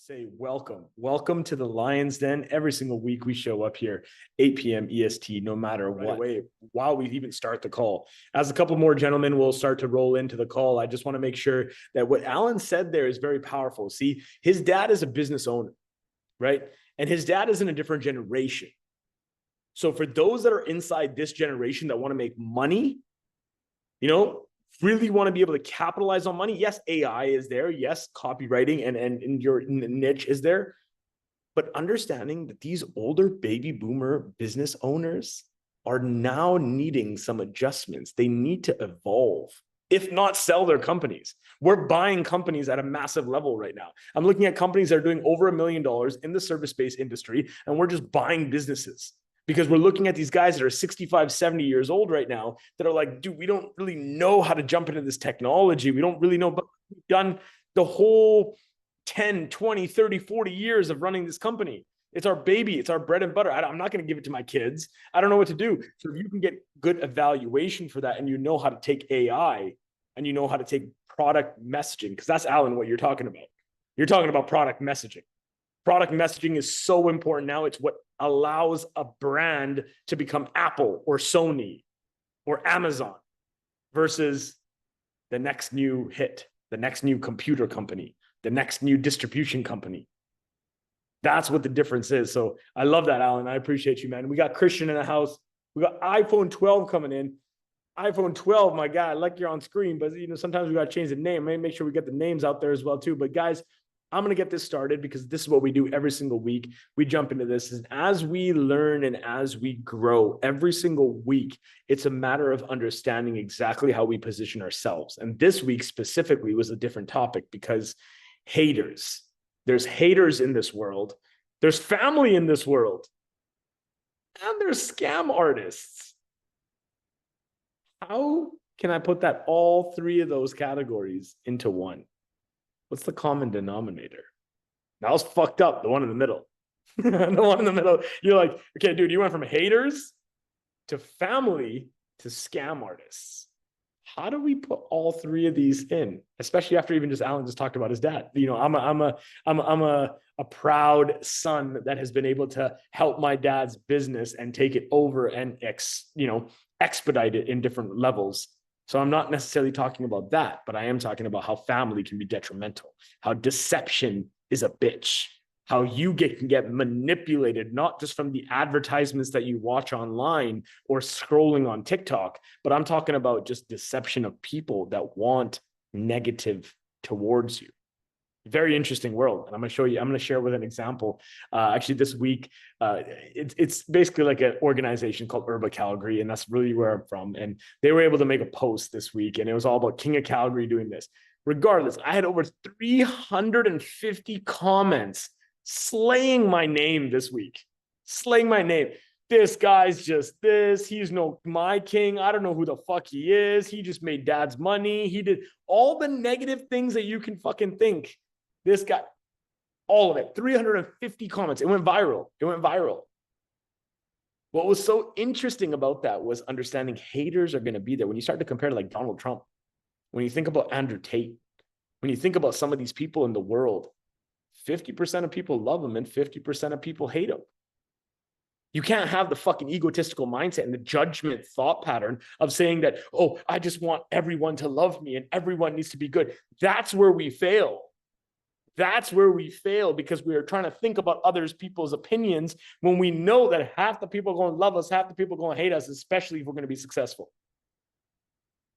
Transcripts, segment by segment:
say welcome to the Lion's Den. Every single week we show up here 8 p.m. EST, no matter what. Way while we even start the call, as a couple more gentlemen will start to roll into the call, I just want to make sure that what Alan said there is very powerful. See, his dad is a business owner, right? And his dad is in a different generation. So for those that are inside this generation that want to make money, really want to be able to capitalize on money. Yes, AI is there. Yes, copywriting and your niche is there. But understanding that these older baby boomer business owners are now needing some adjustments. They need to evolve, if not sell their companies. We're buying companies at a massive level right now. I'm looking at companies that are doing over $1 million in the service-based industry, and we're just buying businesses. Because we're looking at these guys that are 65, 70 years old right now that are like, dude, we don't really know how to jump into this technology. We don't really know, but we've done the whole 10, 20, 30, 40 years of running this company. It's our baby. It's our bread and butter. I'm not going to give it to my kids. I don't know what to do. So if you can get good evaluation for that and you know how to take AI and you know how to take product messaging, because that's, Alan, what you're talking about. You're talking about product messaging. Product messaging is so important now. It's what allows a brand to become Apple or Sony or Amazon versus the next new hit, the next new computer company, the next new distribution company. That's what the difference is. So I love that, Alan. I appreciate you, man. We got Christian in the house. We got iPhone 12 coming in. iPhone 12, my God, like you're on screen, but sometimes we got to change the name. Maybe make sure we get the names out there as well too. But guys, I'm going to get this started because this is what we do every single week. We jump into this, and as we learn and as we grow every single week, it's a matter of understanding exactly how we position ourselves. And this week specifically was a different topic because there's haters in this world. There's family in this world. And there's scam artists. How can I put that all three of those categories into one? What's the common denominator? That was fucked up. The one in the middle. The one in the middle. You're like, okay, dude, you went from haters to family to scam artists. How do we put all three of these in? Especially after even just Alan just talked about his dad. I'm a proud son that has been able to help my dad's business and take it over and expedite it in different levels. So I'm not necessarily talking about that, but I am talking about how family can be detrimental, how deception is a bitch, how you can get manipulated, not just from the advertisements that you watch online or scrolling on TikTok, but I'm talking about just deception of people that want negative towards you. Very interesting world. And I'm going to share with an example. Actually, this week, it's basically like an organization called Urba Calgary, and that's really where I'm from. And they were able to make a post this week, and it was all about King of Calgary doing this. Regardless, I had over 350 comments slaying my name this week. Slaying my name. This guy's just this. He's no my king. I don't know who the fuck he is. He just made dad's money. He did all the negative things that you can fucking think. This guy, all of it, 350 comments. It went viral. What was so interesting about that was understanding haters are going to be there. When you start to compare to like Donald Trump, when you think about Andrew Tate, when you think about some of these people in the world, 50% of people love him and 50% of people hate him. You can't have the fucking egotistical mindset and the judgment thought pattern of saying that, oh, I just want everyone to love me and everyone needs to be good. That's where we fail. That's where we fail because we are trying to think about others people's opinions when we know that half the people are going to love us, half the people are going to hate us, especially if we're going to be successful.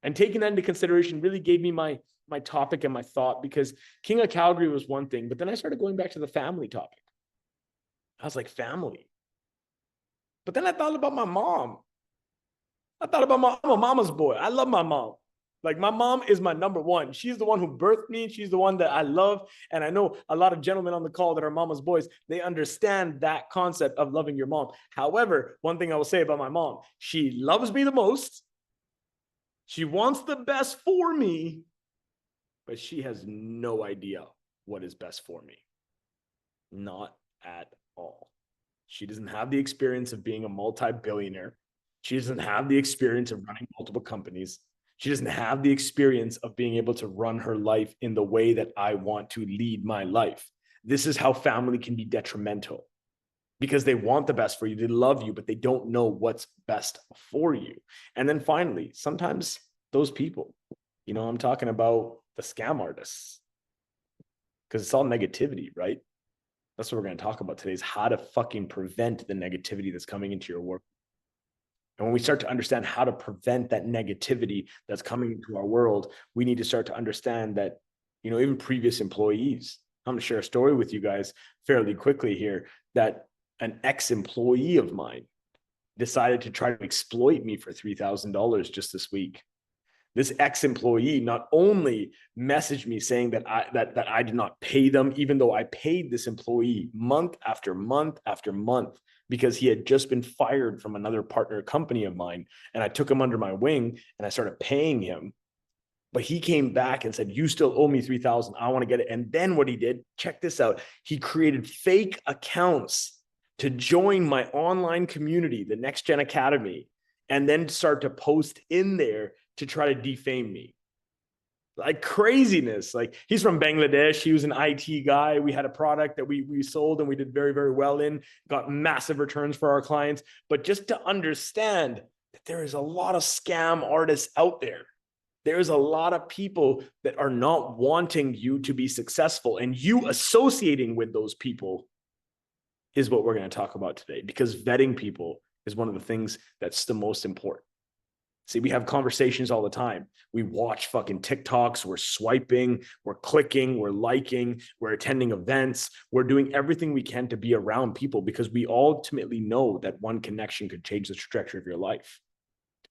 And taking that into consideration really gave me my topic and my thought, because King of Calgary was one thing, but then I started going back to the family topic. I was like, family. But then I thought about my mom. I'm a mama's boy. I love my mom. Like, my mom is my number one. She's the one who birthed me. She's the one that I love. And I know a lot of gentlemen on the call that are mama's boys, they understand that concept of loving your mom. However, one thing I will say about my mom, she loves me the most. She wants the best for me, but she has no idea what is best for me. Not at all. She doesn't have the experience of being a multi-billionaire. She doesn't have the experience of running multiple companies. She doesn't have the experience of being able to run her life in the way that I want to lead my life. This is how family can be detrimental, because they want the best for you. They love you, but they don't know what's best for you. And then finally, sometimes those people, I'm talking about the scam artists, because it's all negativity, right? That's what we're going to talk about today, is how to fucking prevent the negativity that's coming into your work. And when we start to understand how to prevent that negativity that's coming into our world, we need to start to understand that, even previous employees, I'm going to share a story with you guys fairly quickly here, that an ex-employee of mine decided to try to exploit me for $3,000 just this week. This ex-employee not only messaged me saying that I did not pay them, even though I paid this employee month after month after month, because he had just been fired from another partner company of mine, and I took him under my wing and I started paying him. But he came back and said, "You still owe me $3,000. I want to get it." And then what he did, check this out. He created fake accounts to join my online community, the Next Gen Academy, and then start to post in there to try to defame me. Like craziness. Like, he's from Bangladesh. He was an IT guy. We had a product that we sold and we did very, very well in, got massive returns for our clients. But just to understand that there is a lot of scam artists out there. There's a lot of people that are not wanting you to be successful, and you associating with those people is what we're going to talk about today, because vetting people is one of the things that's the most important. See, we have conversations all the time. We watch fucking TikToks, we're swiping, we're clicking, we're liking, we're attending events, we're doing everything we can to be around people, because we ultimately know that one connection could change the trajectory of your life.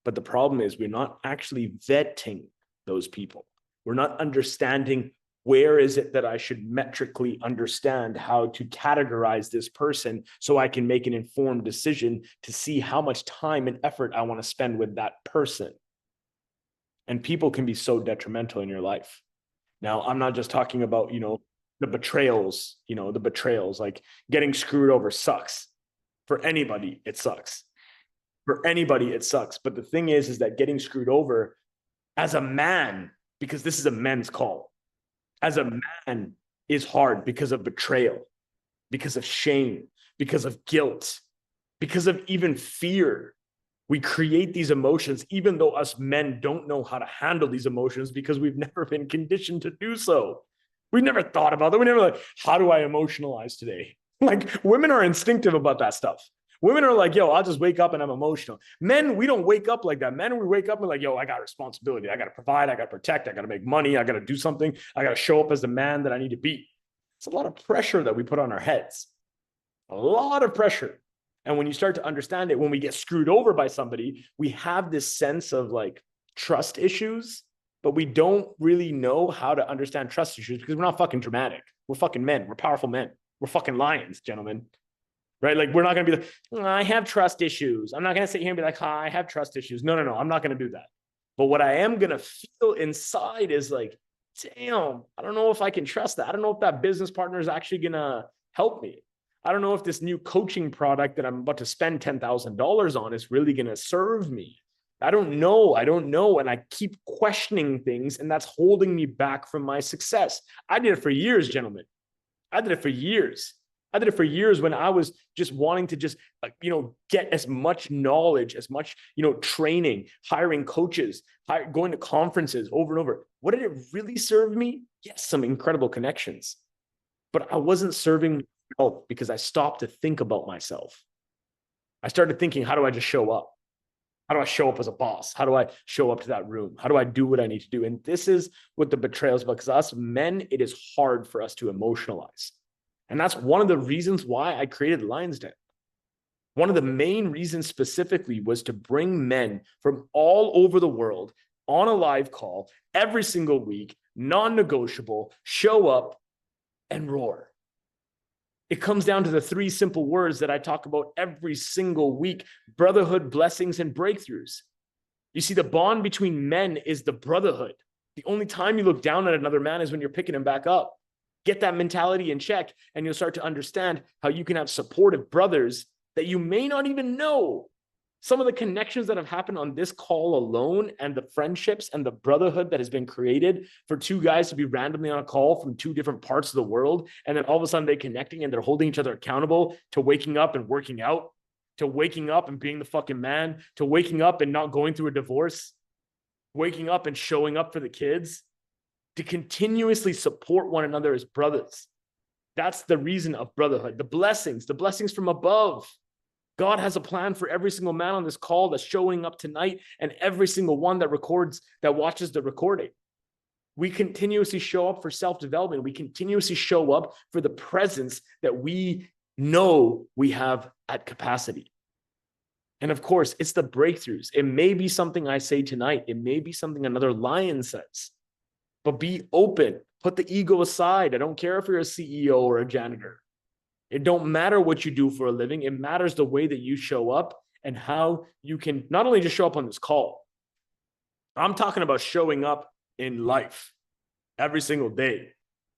But the problem is we're not actually vetting those people. We're not understanding, where is it that I should metrically understand how to categorize this person so I can make an informed decision to see how much time and effort I want to spend with that person. And people can be so detrimental in your life. Now, I'm not just talking about, the betrayals, like getting screwed over sucks. For anybody, it sucks. For anybody, it sucks. But the thing is that getting screwed over as a man, because this is a men's call, as a man is hard because of betrayal, because of shame, because of guilt, because of even fear. We create these emotions, even though us men don't know how to handle these emotions, because we've never been conditioned to do so. We've never thought about it. We never how do I emotionalize today? Like, women are instinctive about that stuff. Women are like, yo, I'll just wake up and I'm emotional. Men, we don't wake up like that. Men, we wake up and like, yo, I got responsibility. I got to provide. I got to protect. I got to make money. I got to do something. I got to show up as the man that I need to be. It's a lot of pressure that we put on our heads. A lot of pressure. And when you start to understand it, when we get screwed over by somebody, we have this sense of like trust issues, but we don't really know how to understand trust issues, because we're not fucking dramatic. We're fucking men. We're powerful men. We're fucking lions, gentlemen. Right? Like, we're not going to be like, oh, I have trust issues. I'm not going to sit here and be like, oh, I have trust issues. No. I'm not going to do that. But what I am going to feel inside is like, damn, I don't know if I can trust that. I don't know if that business partner is actually going to help me. I don't know if this new coaching product that I'm about to spend $10,000 on is really going to serve me. I don't know. And I keep questioning things, and that's holding me back from my success. I did it for years, gentlemen. I did it for years. When I was just wanting to just, get as much knowledge, as much, training, hiring coaches, going to conferences over and over. What did it really serve me? Yes, some incredible connections. But I wasn't serving myself, because I stopped to think about myself. I started thinking, how do I just show up? How do I show up as a boss? How do I show up to that room? How do I do what I need to do? And this is what the betrayal is about, because us men, it is hard for us to emotionalize. And that's one of the reasons why I created Lion's Den. One of the main reasons specifically was to bring men from all over the world on a live call every single week, non-negotiable, show up and roar. It comes down to the three simple words that I talk about every single week: brotherhood, blessings, and breakthroughs. You see, the bond between men is the brotherhood. The only time you look down at another man is when you're picking him back up. Get that mentality in check, and you'll start to understand how you can have supportive brothers that you may not even know, Some of the connections that have happened on this call alone, and the friendships and the brotherhood that has been created for two guys to be randomly on a call from two different parts of the world. And then all of a sudden they're connecting and they're holding each other accountable to waking up and working out, to waking up and being the fucking man, to waking up and not going through a divorce, waking up and showing up for the kids, to continuously support one another as brothers. That's the reason of brotherhood. The blessings from above. God has a plan for every single man on this call that's showing up tonight, and every single one that records, that watches the recording. We continuously show up for self-development. We continuously show up for the presence that we know we have at capacity. And of course, it's the breakthroughs. It may be something I say tonight. It may be something another lion says. But be open. Put the ego aside. I don't care if you're a CEO or a janitor. It don't matter what you do for a living. It matters the way that you show up and how you can not only just show up on this call. I'm talking about showing up in life every single day.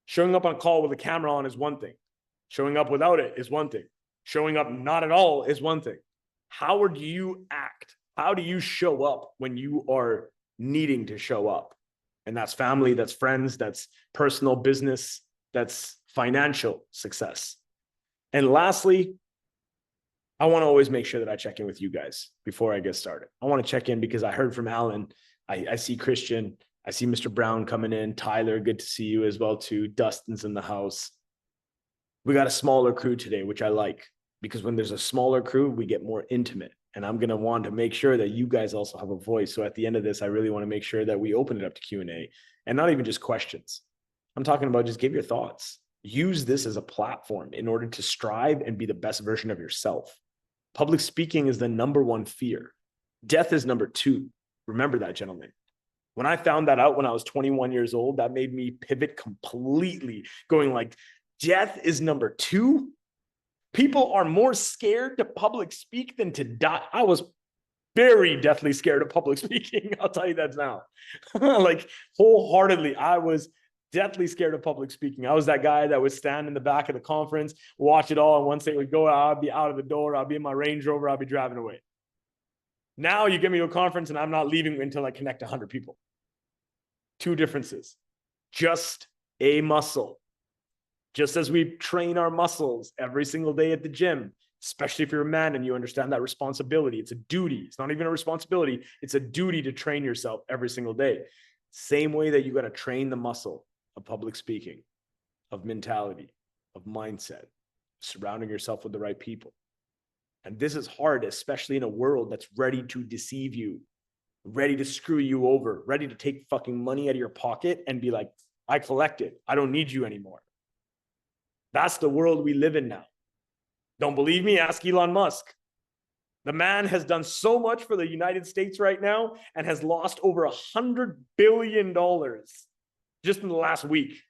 Showing up on a call with a camera on is one thing. Showing up without it is one thing. Showing up not at all is one thing. How do you act? How do you show up when you are needing to show up? And that's family, that's friends, that's personal business, that's financial success. And lastly, I want to always make sure that I check in with you guys before I get started. I want to check in because I heard from Alan. I see Christian. I see Mr. Brown coming in. Tyler, good to see you as well too. Dustin's in the house. We got a smaller crew today, which I like, because when there's a smaller crew, we get more intimate. And I'm going to want to make sure that you guys also have a voice. So at the end of this, I really want to make sure that we open it up to Q&A, and not even just questions. I'm talking about just give your thoughts. Use this as a platform in order to strive and be the best version of yourself. Public speaking is the number one fear. Death is number two. Remember that, gentlemen. When I found that out when I was 21 years old, that made me pivot completely, going like, death is number two? People are more scared to public speak than to die. I was very deathly scared of public speaking. I'll tell you that now. Like wholeheartedly, I was deathly scared of public speaking. I was that guy that would stand in the back of the conference, watch it all, and once they would go, I'll be out of the door, I'll be in my Range Rover, I'll be driving away. Now you get me to a conference and I'm not leaving until I connect 100 people. Two differences. Just a muscle. Just as we train our muscles every single day at the gym, especially if you're a man and you understand that responsibility. It's a duty. It's not even a responsibility. It's a duty to train yourself every single day. Same way that you got to train the muscle of public speaking, of mentality, of mindset, surrounding yourself with the right people. And this is hard, especially in a world that's ready to deceive you, ready to screw you over, ready to take fucking money out of your pocket and be like, I collect it. I don't need you anymore. That's the world we live in now. Don't believe me? Ask Elon Musk. The man has done so much for the United States right now and has lost over $100 billion just in the last week.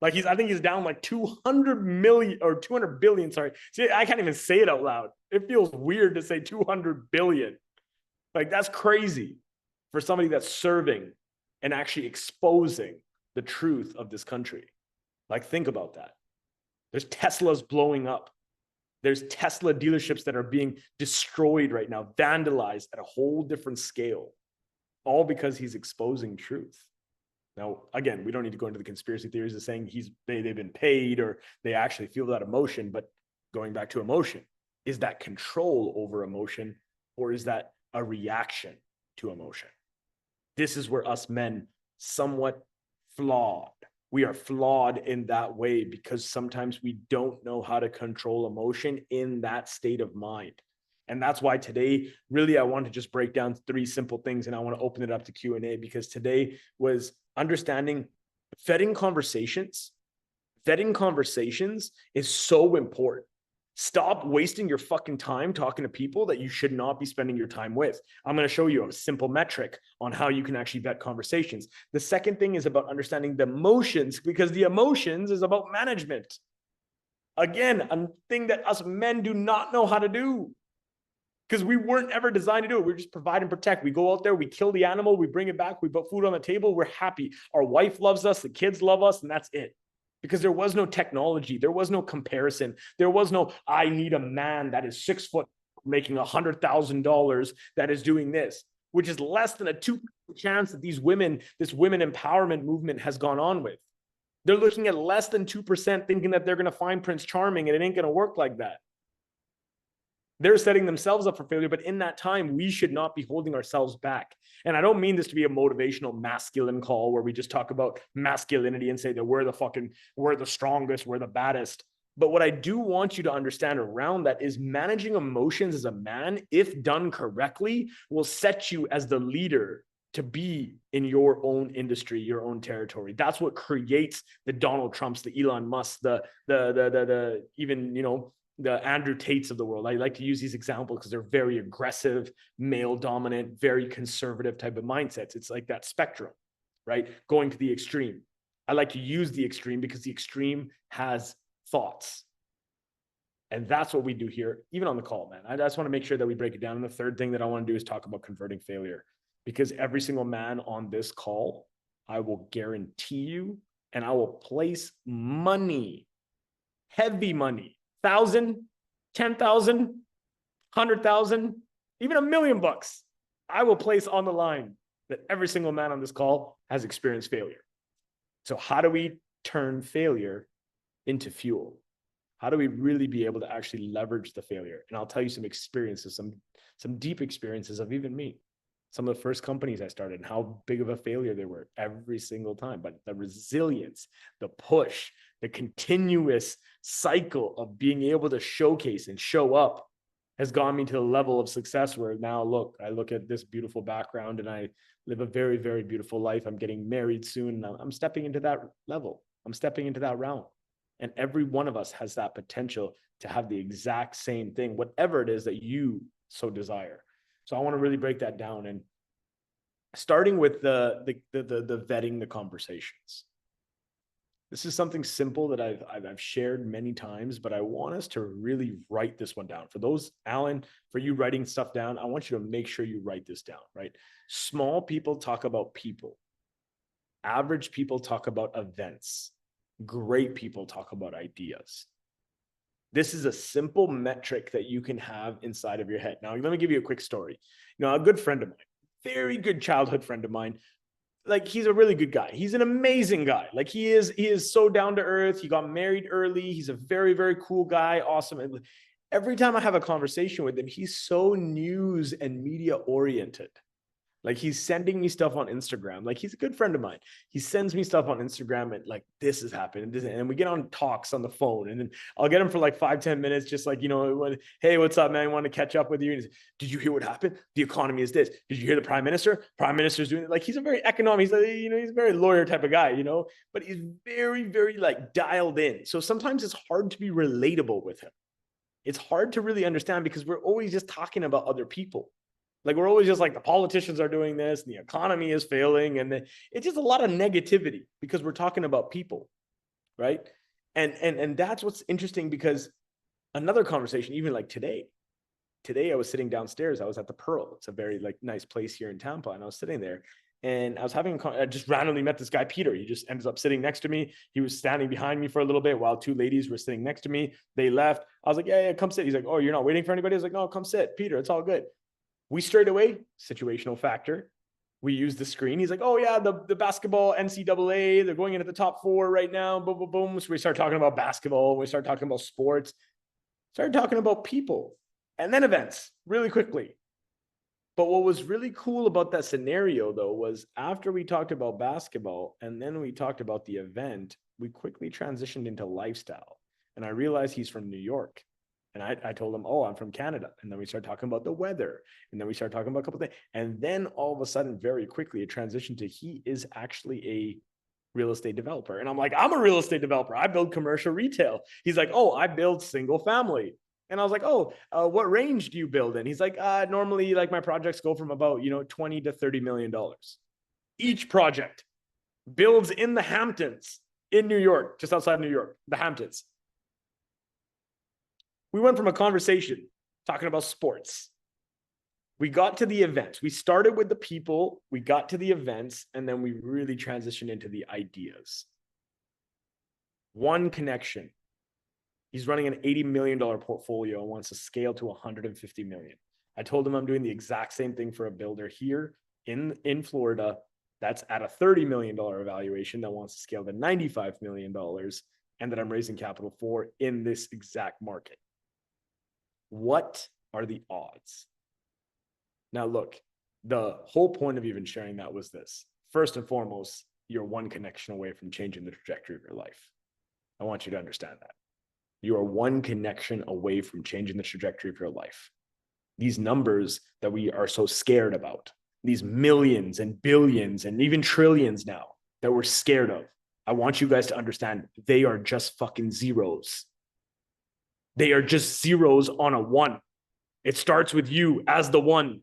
Like I think he's down like 200 million or 200 billion. Sorry. See, I can't even say it out loud. It feels weird to say 200 billion. Like that's crazy for somebody that's serving and actually exposing the truth of this country. Like think about that. There's Teslas blowing up. There's Tesla dealerships that are being destroyed right now, vandalized at a whole different scale, all because he's exposing truth. Now, again, we don't need to go into the conspiracy theories of saying they've been paid or they actually feel that emotion, but going back to emotion, is that control over emotion or is that a reaction to emotion? This is where us men somewhat flawed. We are flawed in that way because sometimes we don't know how to control emotion in that state of mind. And that's why today, really, I want to just break down 3 simple things and I want to open it up to Q&A because today was understanding vetting conversations. Vetting conversations is so important. Stop wasting your fucking time talking to people that you should not be spending your time with. I'm going to show you a simple metric on how you can actually vet conversations. The second thing is about understanding the emotions because the emotions is about management. Again, a thing that us men do not know how to do because we weren't ever designed to do it. We just provide and protect. We go out there, we kill the animal, we bring it back, we put food on the table, we're happy. Our wife loves us, the kids love us, and that's it. Because there was no technology. There was no comparison. There was no, I need a man that is 6 foot making $100,000 that is doing this, which is less than a 2% chance that this women empowerment movement has gone on with. They're looking at less than 2% thinking that they're going to find Prince Charming, and it ain't going to work like that. They're setting themselves up for failure, but in that time, we should not be holding ourselves back. And I don't mean this to be a motivational masculine call where we just talk about masculinity and say that we're the strongest, we're the baddest. But what I do want you to understand around that is managing emotions as a man, if done correctly, will set you as the leader to be in your own industry, your own territory. That's what creates the Donald Trumps, the Elon Musk, even, you know, the Andrew Tates of the world. I like to use these examples because they're very aggressive, male dominant, very conservative type of mindsets. It's like that spectrum, right? Going to the extreme. I like to use the extreme because the extreme has thoughts. And that's what we do here, even on the call, man. I just want to make sure that we break it down. And the third thing that I want to do is talk about converting failure, because every single man on this call, I will guarantee you, and I will place money, heavy money, 1,000, 10,000, 100,000, even $1 million. I will place on the line that every single man on this call has experienced failure. So how do we turn failure into fuel? How do we really be able to actually leverage the failure? And I'll tell you some experiences, some deep experiences of even me. Some of the first companies I started and how big of a failure they were every single time. But the resilience, the push, the continuous cycle of being able to showcase and show up has gotten me to the level of success where now, look, I look at this beautiful background and I live a very, very beautiful life. I'm getting married soon. And I'm stepping into that level. I'm stepping into that realm. And every one of us has that potential to have the exact same thing, whatever it is that you so desire. So I want to really break that down, and starting with the vetting the conversations. This is something simple that I've shared many times, but I want us to really write this one down. For those, Alan, for you writing stuff down, I want you to make sure you write this down, right? Small people talk about people. Average people talk about events. Great people talk about ideas. This is a simple metric that you can have inside of your head. Now, let me give you a quick story. You know, a good friend of mine, very good childhood friend of mine, like he's a really good guy. He's an amazing guy. Like he is so down to earth. He got married early. He's a very, very cool guy. Awesome. And every time I have a conversation with him, he's so news and media oriented. Like he's sending me stuff on Instagram. Like he's a good friend of mine. He sends me stuff on Instagram and like, this is happening. And we get on talks on the phone, and then I'll get him for like 5-10 minutes. Just like, you know, hey, what's up, man? I want to catch up with you. And he's, did you hear what happened? The economy is this. Did you hear the prime minister? Prime minister's doing it. Like he's a very economic, he's a, you know, he's a very lawyer type of guy, you know, but he's very, very like dialed in. So sometimes it's hard to be relatable with him. It's hard to really understand because we're always just talking about other people. Like we're always just like the politicians are doing this and the economy is failing, and it's just a lot of negativity because we're talking about people, right? And that's what's interesting, because another conversation, even like today I was sitting downstairs. I was at the Pearl. It's a very like nice place here in Tampa, and I was sitting there and I was having I just randomly met this guy, Peter. He just ends up sitting next to me. He was standing behind me for a little bit while two ladies were sitting next to me. They left. I was like, yeah, come sit. He's like, oh, you're not waiting for anybody? I was like, no, come sit, Peter. It's all good. We straight away, situational factor. We use the screen. He's like, oh yeah, the basketball NCAA, they're going into the top 4 right now. Boom, boom, boom. So we start talking about basketball. We start talking about sports. Started talking about people and then events really quickly. But what was really cool about that scenario though, was after we talked about basketball and then we talked about the event, we quickly transitioned into lifestyle. And I realized he's from New York. And I told him, oh, I'm from Canada. And then we started talking about the weather. And then we started talking about a couple of things. And then all of a sudden, very quickly, it transitioned to he is actually a real estate developer. And I'm like, I'm a real estate developer. I build commercial retail. He's like, oh, I build single family. And I was like, oh, what range do you build in? He's like, normally like my projects go from about, you know, $20 to $30 million. Each project builds in the Hamptons in New York, just outside New York, the Hamptons. We went from a conversation talking about sports. We got to the events. We started with the people, we got to the events, and then we really transitioned into the ideas. One connection. He's running an $80 million portfolio and wants to scale to 150 million. I told him I'm doing the exact same thing for a builder here in Florida that's at a $30 million valuation that wants to scale to $95 million and that I'm raising capital for in this exact market. What are the odds? Now, look, the whole point of even sharing that was this. First and foremost, you're one connection away from changing the trajectory of your life. I want you to understand that. You are one connection away from changing the trajectory of your life. These numbers that we are so scared about, these millions and billions and even trillions now that we're scared of, I want you guys to understand they are just fucking zeros. They are just zeros on a one. It starts with you as the one.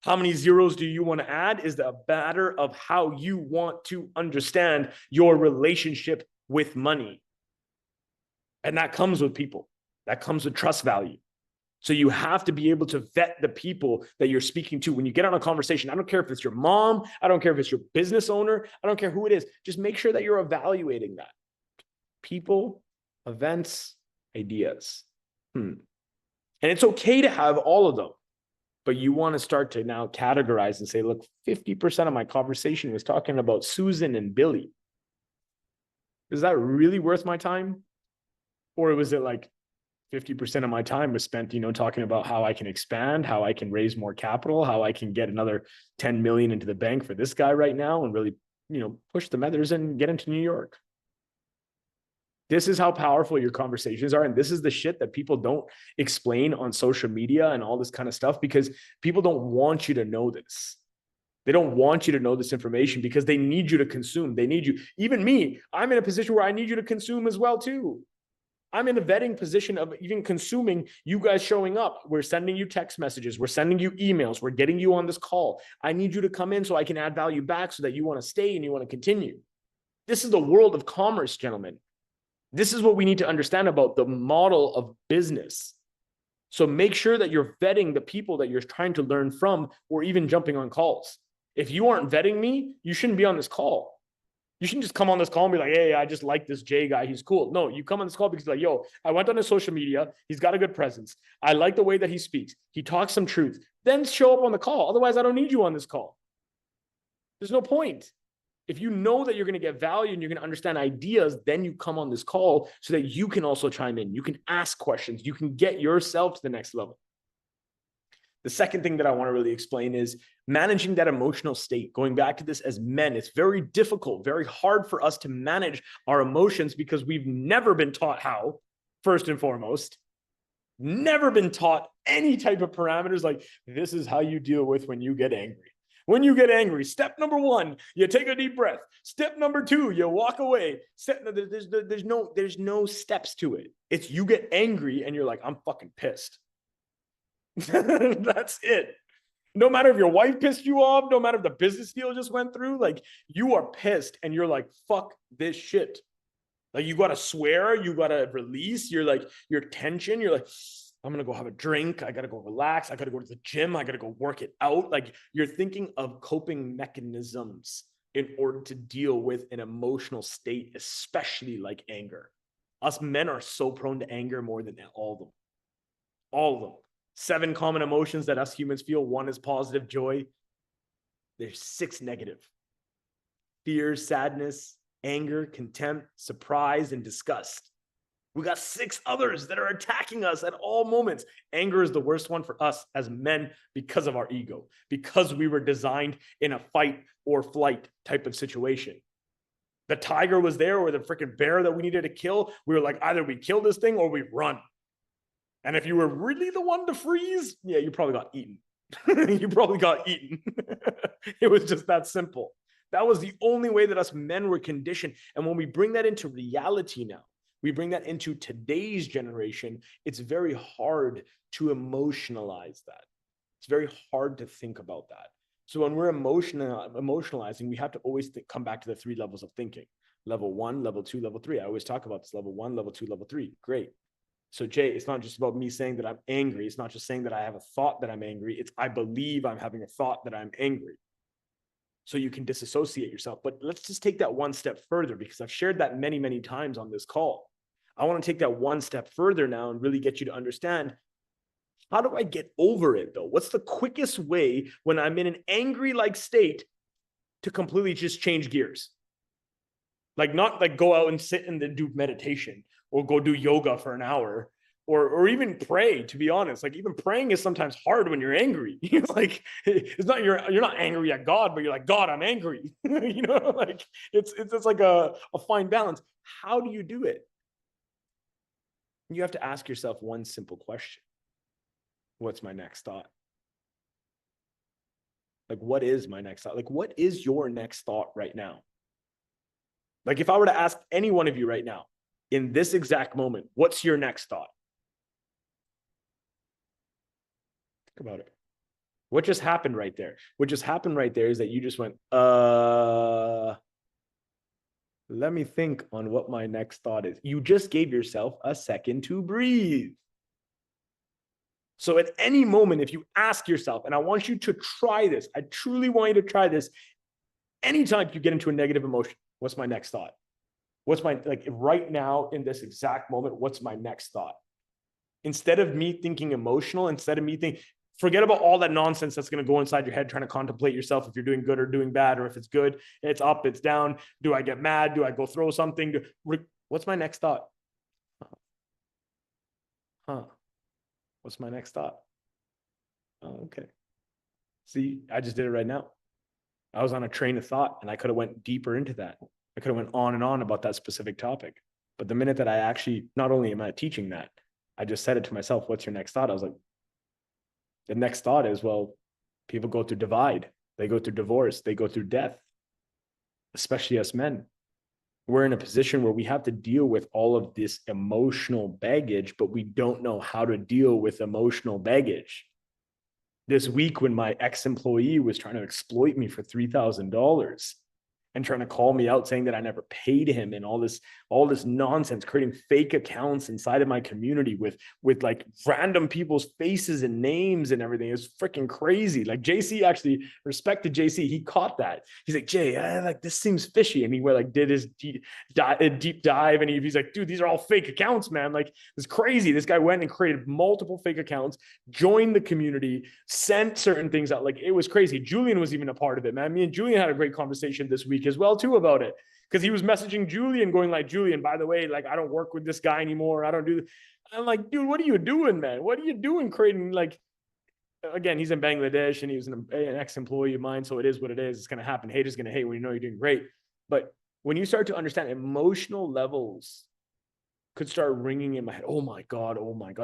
How many zeros do you want to add is the matter of how you want to understand your relationship with money. And that comes with people. That comes with trust value. So you have to be able to vet the people that you're speaking to when you get on a conversation. I don't care if it's your mom. I don't care if it's your business owner. I don't care who it is. Just make sure that you're evaluating that. People, events, ideas. And it's okay to have all of them. But you want to start to now categorize and say, look, 50% of my conversation was talking about Susan and Billy. Is that really worth my time? Or was it like 50% of my time was spent, talking about how I can expand, how I can raise more capital, how I can get another 10 million into the bank for this guy right now and really, push the Methers and get into New York. This is how powerful your conversations are. And this is the shit that people don't explain on social media and all this kind of stuff because people don't want you to know this. They don't want you to know this information because they need you to consume. They need you. Even me, I'm in a position where I need you to consume as well too. I'm in a vetting position of even consuming you guys showing up. We're sending you text messages. We're sending you emails. We're getting you on this call. I need you to come in so I can add value back so that you want to stay and you want to continue. This is the world of commerce, gentlemen. This is what we need to understand about the model of business. So make sure that you're vetting the people that you're trying to learn from or even jumping on calls. If you aren't vetting me, you shouldn't be on this call. You shouldn't just come on this call and be like, hey, I just like this Jay guy. He's cool. No, you come on this call because like, yo, I went on his social media. He's got a good presence. I like the way that he speaks. He talks some truth. Then show up on the call. Otherwise, I don't need you on this call. There's no point. If you know that you're going to get value and you're going to understand ideas, then you come on this call so that you can also chime in. You can ask questions. You can get yourself to the next level. The second thing that I want to really explain is managing that emotional state. Going back to this as men, it's very difficult, very hard for us to manage our emotions because we've never been taught how, first and foremost, never been taught any type of parameters like this is how you deal with when you get angry. When you get angry, step number one, you take a deep breath. Step number two, you walk away. There's no steps to it. It's you get angry and you're like, I'm fucking pissed. That's it. No matter if your wife pissed you off, no matter if the business deal just went through, like you are pissed and you're like, fuck this shit. Like you got to swear, you got to release. You're like, your tension, you're like, I'm going to go have a drink. I got to go relax. I got to go to the gym. I got to go work it out. Like you're thinking of coping mechanisms in order to deal with an emotional state, especially like anger. Us men are so prone to anger more than all of them. All of them. 7 common emotions that us humans feel. 1 is positive, joy. There's 6 negative. Fear, sadness, anger, contempt, surprise, and disgust. We got 6 others that are attacking us at all moments. Anger is the worst one for us as men because of our ego, because we were designed in a fight or flight type of situation. The tiger was there or the freaking bear that we needed to kill. We were like, either we kill this thing or we run. And if you were really the one to freeze, yeah, you probably got eaten. You probably got eaten. It was just that simple. That was the only way that us men were conditioned. And when we bring that into reality now, we bring that into today's generation, it's very hard to emotionalize that. It's very hard to think about that. So when we're emotionalizing, we have to always come back to the 3 levels of thinking. Level 1, level 2, level 3. I always talk about this. Level 1, level 2, level 3. Great. So Jay, it's not just about me saying that I'm angry. It's not just saying that I have a thought that I'm angry. It's I believe I'm having a thought that I'm angry. So you can disassociate yourself. But let's just take that one step further because I've shared that many, many times on this call. I want to take that one step further now and really get you to understand, how do I get over it though? What's the quickest way when I'm in an angry like state to completely just change gears? Like not like go out and sit and then do meditation or go do yoga for an hour or even pray, to be honest. Like even praying is sometimes hard when you're angry. Like it's not, you're not angry at God, but you're like, God, I'm angry. Like it's like a fine balance. How do you do it? You have to ask yourself one simple question. What's my next thought? Like, what is my next thought? Like, what is your next thought right now? Like, if I were to ask any one of you right now, in this exact moment, what's your next thought? Think about it. What just happened right there? What just happened right there is that you just went, let me think on what my next thought is. You just gave yourself a second to breathe. So at any moment, if you ask yourself, and I want you to try this, I truly want you to try this. Anytime you get into a negative emotion, what's my next thought? What's my, like right now in this exact moment, what's my next thought? Instead of me thinking emotional, instead of me thinking, forget about all that nonsense that's going to go inside your head trying to contemplate yourself if you're doing good or doing bad, or if it's good, it's up, it's down. Do I get mad? Do I go throw something? What's my next thought? What's my next thought? Oh, okay. See, I just did it right now. I was on a train of thought and I could have went deeper into that. I could have went on and on about that specific topic. But the minute that I actually, not only am I teaching that, I just said it to myself, what's your next thought? I was like, the next thought is, well, people go through divide. They go through divorce. They go through death, especially us men. We're in a position where we have to deal with all of this emotional baggage, but we don't know how to deal with emotional baggage. This week, when my ex-employee was trying to exploit me for $3,000 and trying to call me out saying that I never paid him and all this nonsense, creating fake accounts inside of my community with like random people's faces and names and everything. It's freaking crazy. Like JC, actually, respect to JC, he caught that. He's like, Jay, like this seems fishy. And he went like did his deep dive and he's like, dude, these are all fake accounts, man. Like it's crazy. This guy went and created multiple fake accounts, joined the community, sent certain things out. Like it was crazy. Julian was even a part of it, man. Me and Julian had a great conversation this week as well too about it, because he was messaging Julian going like, Julian, by the way, like I don't work with this guy anymore, I don't do this. I'm like, dude, what are you doing, man? What are you doing creating, like, again, he's in Bangladesh and he was an ex-employee of mine, so it is what it is. It's going to happen. Haters going to hate when you know you're doing great. But when you start to understand emotional levels could start ringing in my head. Oh my God,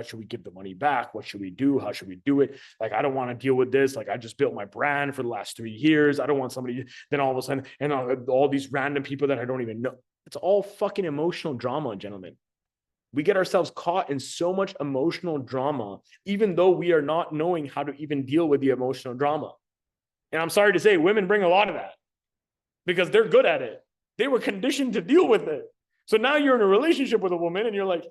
should we give the money back? What should we do? How should we do it? Like, I don't want to deal with this. Like, I just built my brand for the last 3 years. I don't want somebody, then all of a sudden, and all these random people that I don't even know. It's all fucking emotional drama, gentlemen. We get ourselves caught in so much emotional drama, even though we are not knowing how to even deal with the emotional drama. And I'm sorry to say, women bring a lot of that because they're good at it. They were conditioned to deal with it. So now you're in a relationship with a woman and you're like,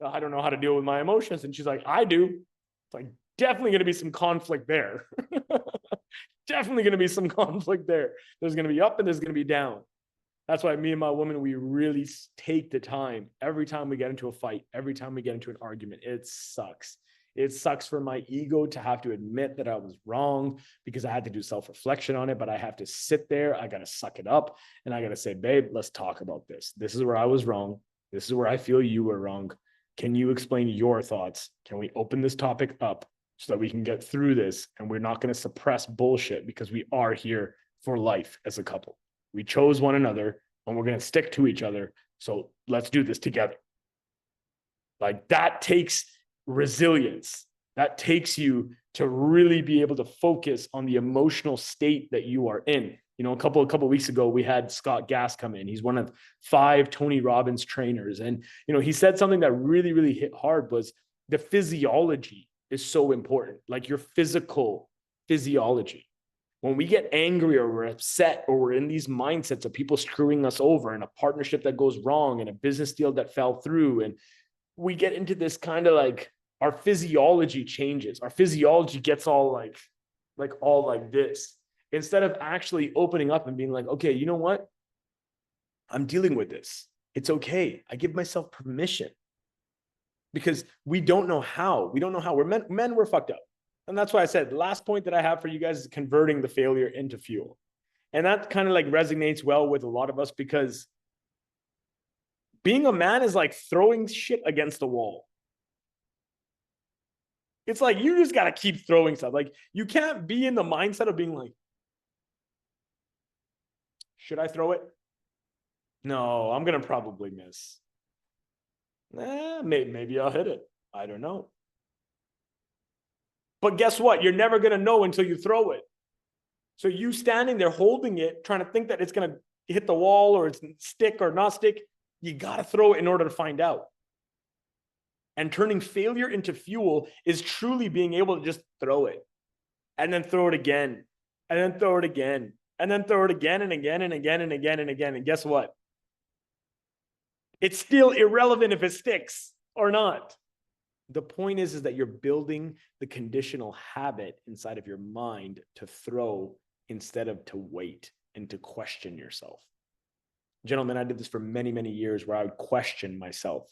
I don't know how to deal with my emotions. And she's like, I do. It's like, definitely going to be some conflict there. Definitely going to be some conflict there. There's going to be up and there's going to be down. That's why me and my woman, we really take the time every time we get into a fight, every time we get into an argument. It sucks. It sucks for my ego to have to admit that I was wrong because I had to do self-reflection on it, but I have to sit there. I got to suck it up and I got to say, babe, let's talk about this. This is where I was wrong. This is where I feel you were wrong. Can you explain your thoughts? Can we open this topic up so that we can get through this and we're not going to suppress bullshit, because we are here for life as a couple. We chose one another and we're going to stick to each other. So let's do this together. Like, that takes resilience. That takes you to really be able to focus on the emotional state that you are in. You know, a couple of weeks ago, we had Scott Gass come in. He's one of 5 Tony Robbins trainers. And, you know, he said something that really, really hit hard was the physiology is so important. Like your physical physiology. When we get angry or we're upset or we're in these mindsets of people screwing us over and a partnership that goes wrong and a business deal that fell through, and we get into this kind of like, our physiology changes. Our physiology gets all like this, instead of actually opening up and being like, okay, you know what? I'm dealing with this. It's okay. I give myself permission. because we don't know how. We don't know how. We're men, we're fucked up. And that's why I said the last point that I have for you guys is converting the failure into fuel. And that kind of like resonates well with a lot of us, because being a man is like throwing shit against the wall. It's like you just got to keep throwing stuff. Like you can't be in the mindset of being like, should I throw it? No, I'm going to probably miss. Maybe I'll hit it. I don't know. But guess what? You're never going to know until you throw it. So you standing there holding it, trying to think that it's going to hit the wall or it's stick or not stick, you got to throw it in order to find out. And turning failure into fuel is truly being able to just throw it and then throw it again and then throw it again and then throw it again and again and again and again and again. And guess what? It's still irrelevant if it sticks or not. The point is that you're building the conditional habit inside of your mind to throw instead of to wait and to question yourself. Gentlemen, I did this for many, many years where I would question myself.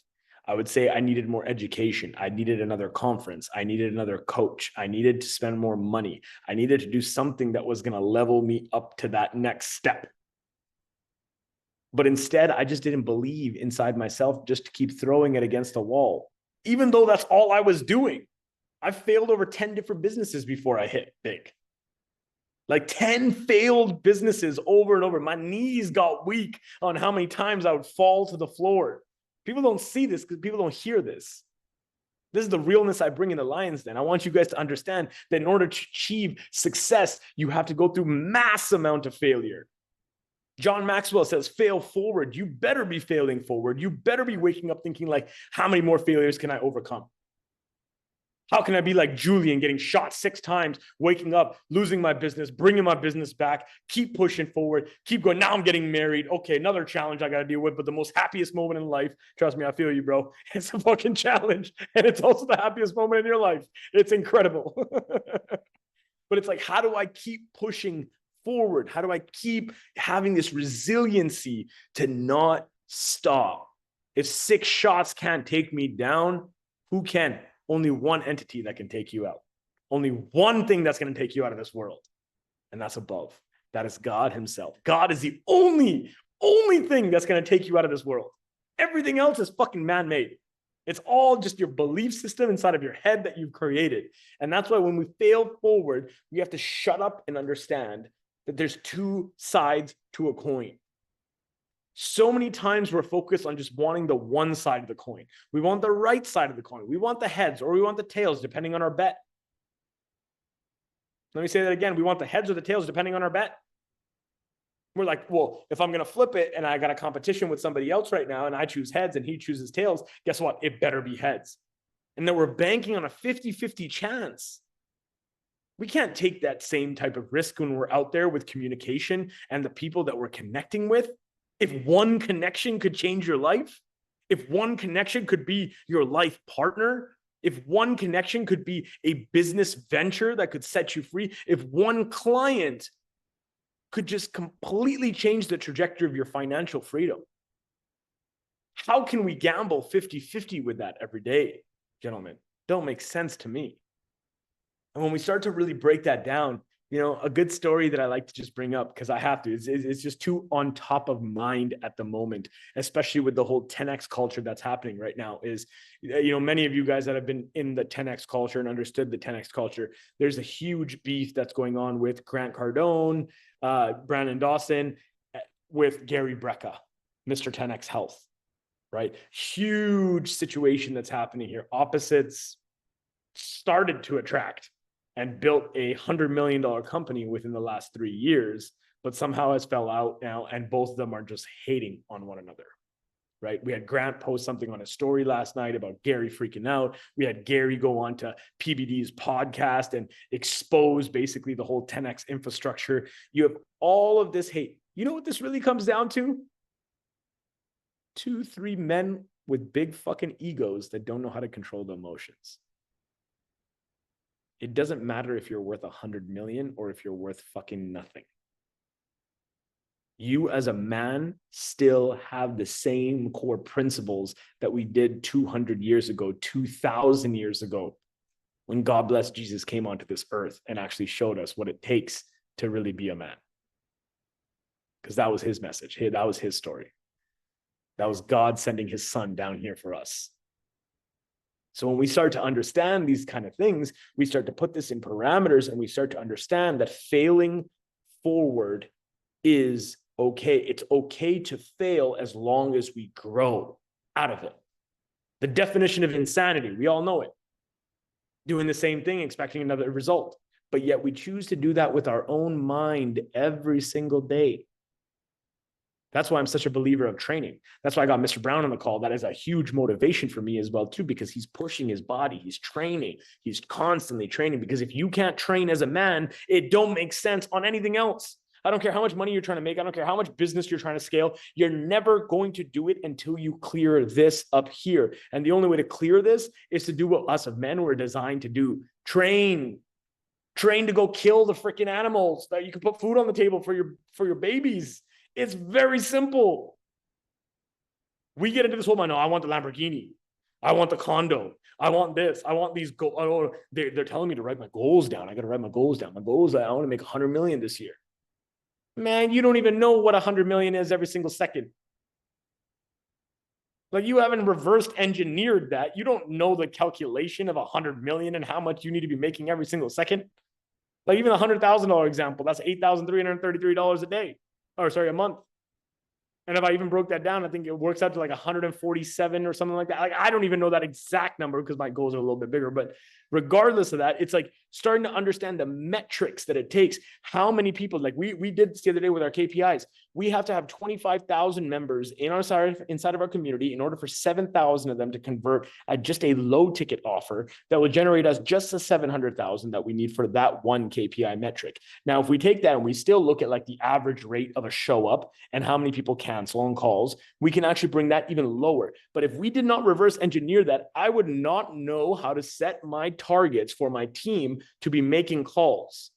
I would say I needed more education. I needed another conference. I needed another coach. I needed to spend more money. I needed to do something that was going to level me up to that next step. But instead, I just didn't believe inside myself just to keep throwing it against the wall, even though that's all I was doing. I failed over 10 different businesses before I hit big. Like 10 failed businesses over and over. My knees got weak on how many times I would fall to the floor. People don't see this because people don't hear this. This is the realness I bring in the Lions Den. I want you guys to understand that in order to achieve success, you have to go through mass amount of failure. John Maxwell says, fail forward. You better be failing forward. You better be waking up thinking like, how many more failures can I overcome? How can I be like Julian, getting shot 6 times, waking up, losing my business, bringing my business back, keep pushing forward, keep going. Now I'm getting married. Okay, another challenge I got to deal with, but the most happiest moment in life, trust me, I feel you, bro. It's a fucking challenge. And it's also the happiest moment in your life. It's incredible. But it's like, how do I keep pushing forward? How do I keep having this resiliency to not stop? If 6 shots can't take me down, who can? Only one entity that can take you out. Only one thing that's going to take you out of this world. And that's above. That is God himself. God is the only thing that's going to take you out of this world. Everything else is fucking man-made. It's all just your belief system inside of your head that you've created. And that's why when we fail forward, we have to shut up and understand that there's 2 sides to a coin. So many times we're focused on just wanting the one side of the coin. We want the right side of the coin. We want the heads or we want the tails, depending on our bet. Let me say that again. We want the heads or the tails, depending on our bet. We're like, well, if I'm going to flip it and I got a competition with somebody else right now and I choose heads and he chooses tails, guess what? It better be heads. And then we're banking on a 50-50 chance. We can't take that same type of risk when we're out there with communication and the people that we're connecting with. If one connection could change your life, if one connection could be your life partner, if one connection could be a business venture that could set you free, if one client could just completely change the trajectory of your financial freedom, how can we gamble 50-50 with that every day, gentlemen? Don't make sense to me. And when we start to really break that down, you know, a good story that I like to just bring up because I have to, it's just too on top of mind at the moment, especially with the whole 10X culture that's happening right now is, you know, many of you guys that have been in the 10X culture and understood the 10X culture, there's a huge beef that's going on with Grant Cardone, Brandon Dawson, with Gary Brecka, Mr. 10X Health, right? Huge situation that's happening here. Opposites started to attract and built a $100 million company within the last 3 years, but somehow has fell out now. And both of them are just hating on one another, right? We had Grant post something on his story last night about Gary freaking out. We had Gary go on to PBD's podcast and expose basically the whole 10X infrastructure. You have all of this hate. You know what this really comes down to? 2-3 men with big fucking egos that don't know how to control the emotions. It doesn't matter if you're worth 100 million or if you're worth fucking nothing. You as a man still have the same core principles that we did 200 years ago, 2000 years ago, when God bless Jesus came onto this earth and actually showed us what it takes to really be a man. Because that was his message. That was his story. That was God sending his son down here for us. So when we start to understand these kind of things, we start to put this in parameters and we start to understand that failing forward is okay. It's okay to fail as long as we grow out of it. The definition of insanity, we all know it. Doing the same thing, expecting another result. But yet we choose to do that with our own mind every single day. That's why I'm such a believer of training. That's why I got Mr. Brown on the call. That is a huge motivation for me as well, too, because he's pushing his body. He's training. He's constantly training, because if you can't train as a man, it don't make sense on anything else. I don't care how much money you're trying to make. I don't care how much business you're trying to scale. You're never going to do it until you clear this up here. And the only way to clear this is to do what us of men were designed to do. Train. Train to go kill the freaking animals that you can put food on the table for your babies. It's very simple. We get into this whole, no, I want the Lamborghini. I want the condo. I want this. I want these goals. Oh, they're telling me to write my goals down. I got to write my goals down. My goals, I want to make 100 million this year. Man, you don't even know what 100 million is every single second. Like, you haven't reversed engineered that. You don't know the calculation of 100 million and how much you need to be making every single second. Like, even a $100,000 example, that's $8,333 a day. Or sorry, a month. And if I even broke that down, I think it works out to like 147 or something like that. Like, I don't even know that exact number because my goals are a little bit bigger. But regardless of that, it's like starting to understand the metrics that it takes. How many people, like we did this the other day with our KPIs. We have to have 25,000 members inside of our community in order for 7,000 of them to convert at just a low ticket offer that will generate us just the 700,000 that we need for that one KPI metric. Now, if we take that and we still look at like the average rate of a show up and how many people cancel on calls, we can actually bring that even lower. But if we did not reverse engineer that, I would not know how to set my targets for my team to be making calls.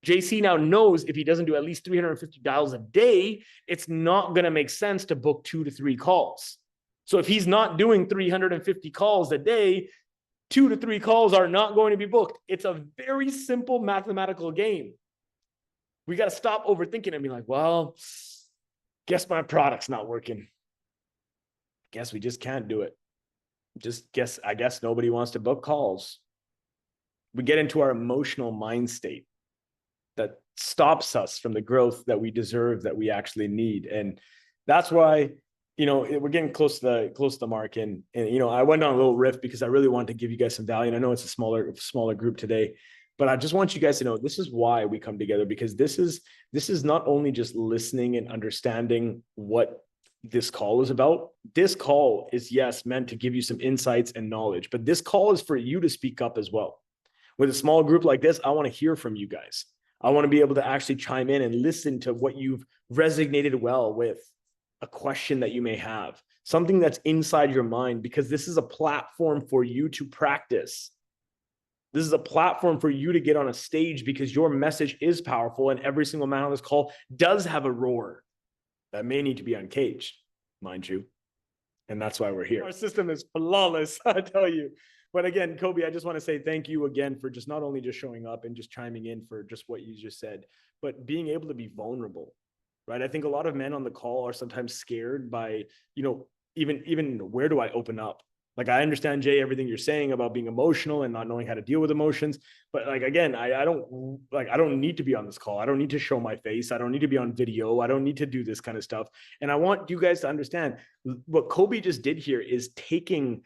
JC now knows if he doesn't do at least 350 dials a day, it's not going to make sense to book 2 to 3 calls. So if he's not doing 350 calls a day, 2 to 3 calls are not going to be booked. It's a very simple mathematical game. We got to stop overthinking and be like, well, guess my product's not working. Guess we just can't do it. I guess nobody wants to book calls. We get into our emotional mind state that stops us from the growth that we deserve, that we actually need. And that's why, we're getting close to the mark. And I went on a little riff because I really wanted to give you guys some value. And I know it's a smaller group today, but I just want you guys to know this is why we come together, because this is not only just listening and understanding what this call is about. This call is, yes, meant to give you some insights and knowledge, but this call is for you to speak up as well. With a small group like this, I want to hear from you guys. I want to be able to actually chime in and listen to what you've resonated well with, a question that you may have, something that's inside your mind, because this is a platform for you to practice. This is a platform for you to get on a stage because your message is powerful, and every single man on this call does have a roar that may need to be uncaged, mind you. And that's why we're here. Our system is flawless, I tell you. But again, Kobe, I just want to say thank you again for just not only just showing up and just chiming in for just what you just said, but being able to be vulnerable, right? I think a lot of men on the call are sometimes scared by, even where do I open up? Like, I understand, Jay, everything you're saying about being emotional and not knowing how to deal with emotions. But like, again, I don't need to be on this call. I don't need to show my face. I don't need to be on video. I don't need to do this kind of stuff. And I want you guys to understand what Kobe just did here is taking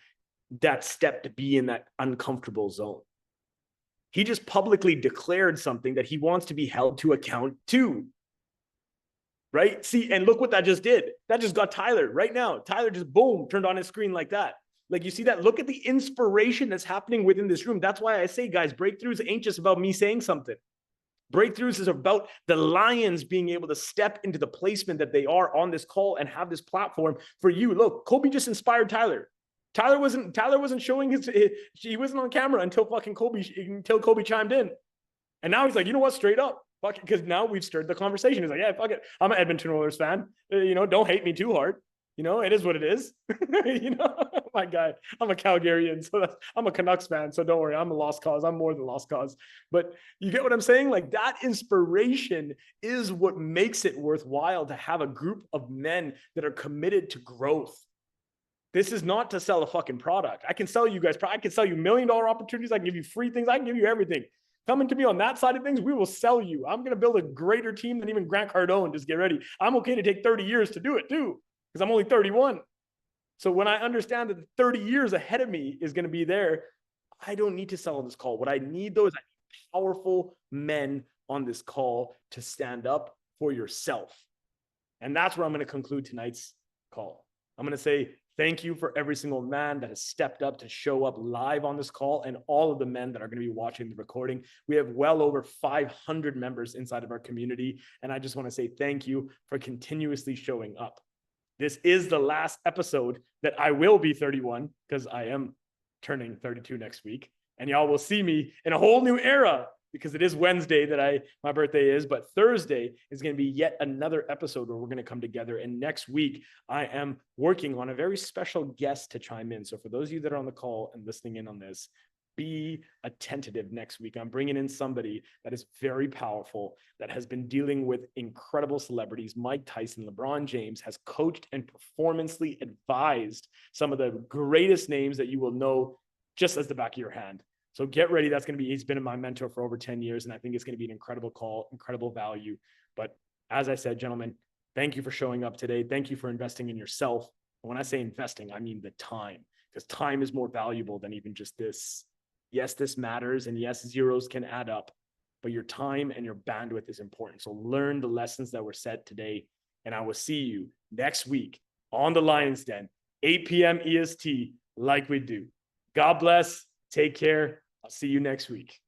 that step to be in that uncomfortable zone. He just publicly declared something that he wants to be held to account to. Right? See, and look what that just did. That just got Tyler right now. Tyler just boom, turned on his screen like that. Like, you see that? Look at the inspiration that's happening within this room. That's why I say, guys, breakthroughs ain't just about me saying something. Breakthroughs is about the Lions being able to step into the placement that they are on this call and have this platform for you. Look, Kobe just inspired Tyler. Tyler wasn't showing he wasn't on camera until Kobe chimed in. And now he's like, you know what? Straight up, Fuck it, because now we've stirred the conversation. It's like, yeah, fuck it. I'm an Edmonton Oilers fan. Don't hate me too hard. It is what it is. My guy, I'm a Calgarian, so I'm a Canucks fan. So don't worry, I'm a lost cause. I'm more than lost cause. But you get what I'm saying? Like, that inspiration is what makes it worthwhile to have a group of men that are committed to growth. This is not to sell a fucking product. I can sell you guys. I can sell you $1 million opportunities. I can give you free things. I can give you everything. Coming to me on that side of things, we will sell you. I'm going to build a greater team than even Grant Cardone. Just get ready. I'm okay to take 30 years to do it too, because I'm only 31. So when I understand that 30 years ahead of me is going to be there, I don't need to sell on this call. What I need, though, is I need powerful men on this call to stand up for yourself. And that's where I'm going to conclude tonight's call. I'm going to say thank you for every single man that has stepped up to show up live on this call, and all of the men that are going to be watching the recording. We have well over 500 members inside of our community, and I just want to say thank you for continuously showing up. This is the last episode that I will be 31, because I am turning 32 next week, and y'all will see me in a whole new era, because it is Wednesday that my birthday is, but Thursday is going to be yet another episode where we're going to come together. And next week, I am working on a very special guest to chime in. So for those of you that are on the call and listening in on this, be attentive next week. I'm bringing in somebody that is very powerful, that has been dealing with incredible celebrities. Mike Tyson, LeBron James, has coached and performancely advised some of the greatest names that you will know just as the back of your hand. So get ready. He's been my mentor for over 10 years. And I think it's going to be an incredible call, incredible value. But as I said, gentlemen, thank you for showing up today. Thank you for investing in yourself. And when I say investing, I mean the time, because time is more valuable than even just this. Yes, this matters. And yes, zeros can add up, but your time and your bandwidth is important. So learn the lessons that were said today. And I will see you next week on the Lions Den, 8 p.m. EST, like we do. God bless. Take care. I'll see you next week.